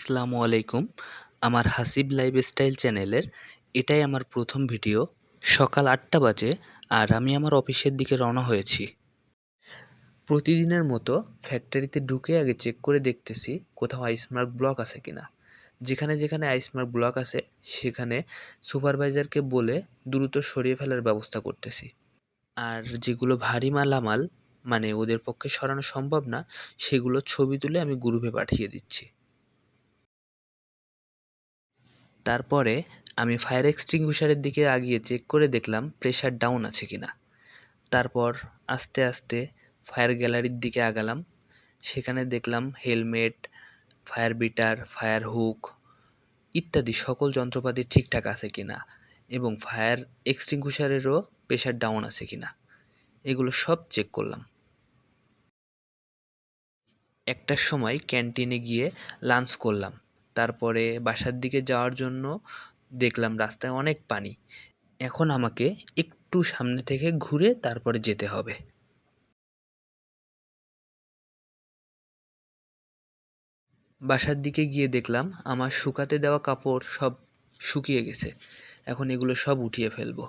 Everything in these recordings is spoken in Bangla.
আসসালামু আলাইকুম। আমার হাসিব লাইফস্টাইল চ্যানেলের এটাই আমার প্রথম ভিডিও। সকাল ৮টা বাজে আর আমি আমার অফিসের দিকে রওনা হয়েছি। প্রতিদিনের মতো ফ্যাক্টরিতে ঢুকে আগে চেক করে দেখতেছি কোথাও আইসমার্ক ব্লক আছে কিনা। যেখানে যেখানে আইসমার্ক ব্লক আছে সেখানে সুপারভাইজারকে বলে দ্রুত সরিয়ে ফেলার ব্যবস্থা করতেছি। আর যেগুলো ভারী মালামাল মানে ওদের পক্ষে সরানো সম্ভব না, সেগুলো ছবি তুলে আমি গ্রুপে পাঠিয়ে দিচ্ছি। তারপরে আমি ফায়ার এক্সটিংগুইশারের দিকে আগিয়ে চেক করে দেখলাম প্রেশার ডাউন আছে কিনা। তারপর আস্তে আস্তে ফায়ার গ্যালারির দিকে আগালাম। সেখানে দেখলাম helmet, fire bitter, fire hook ইত্যাদি সকল যন্ত্রপাতি ঠিকঠাক আছে কিনা এবং ফায়ার এক্সটিংগুইশারেরও প্রেশার ডাউন আছে কিনা এগুলো সব চেক করলাম। একটার সময় ক্যান্টিনে গিয়ে লাঞ্চ করলাম। তারপরে বাসার দিকে যাওয়ার জন্য দেখলাম রাস্তায় অনেক পানি। এখন আমাকে একটু সামনে থেকে ঘুরে তারপরে যেতে হবে। বাসার দিকে গিয়ে দেখলাম আমার শুকাতে দেওয়া কাপড় সব শুকিয়ে গেছে। এখন এগুলো সব উঠিয়ে ফেলবো।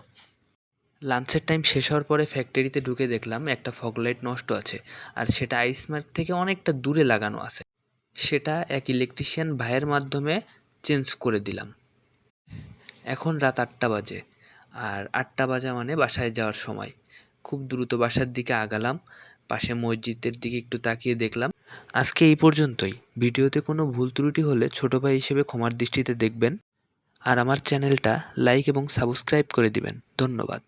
লাঞ্চের টাইম শেষ হওয়ার পরে ফ্যাক্টরিতে ঢুকে দেখলাম একটা ফগলাইট নষ্ট আছে, আর সেটা আইসমার্ক থেকে অনেকটা দূরে লাগানো আছে। সেটা এক ইলেকট্রিশিয়ান ভাইয়ের মাধ্যমে চেঞ্জ করে দিলাম। এখন রাত ৮টা বাজে, আর ৮টা বাজা মানে বাসায় যাওয়ার সময়। খুব দ্রুত বাসার দিকে আগালাম। পাশে মসজিদের দিকে একটু তাকিয়ে দেখলাম। আজকে এই পর্যন্তই। ভিডিওতে কোনো ভুল ত্রুটি হলে ছোট ভাই হিসেবে ক্ষমার দৃষ্টিতে দেখবেন। আর আমার চ্যানেলটা লাইক এবং সাবস্ক্রাইব করে দিবেন। ধন্যবাদ।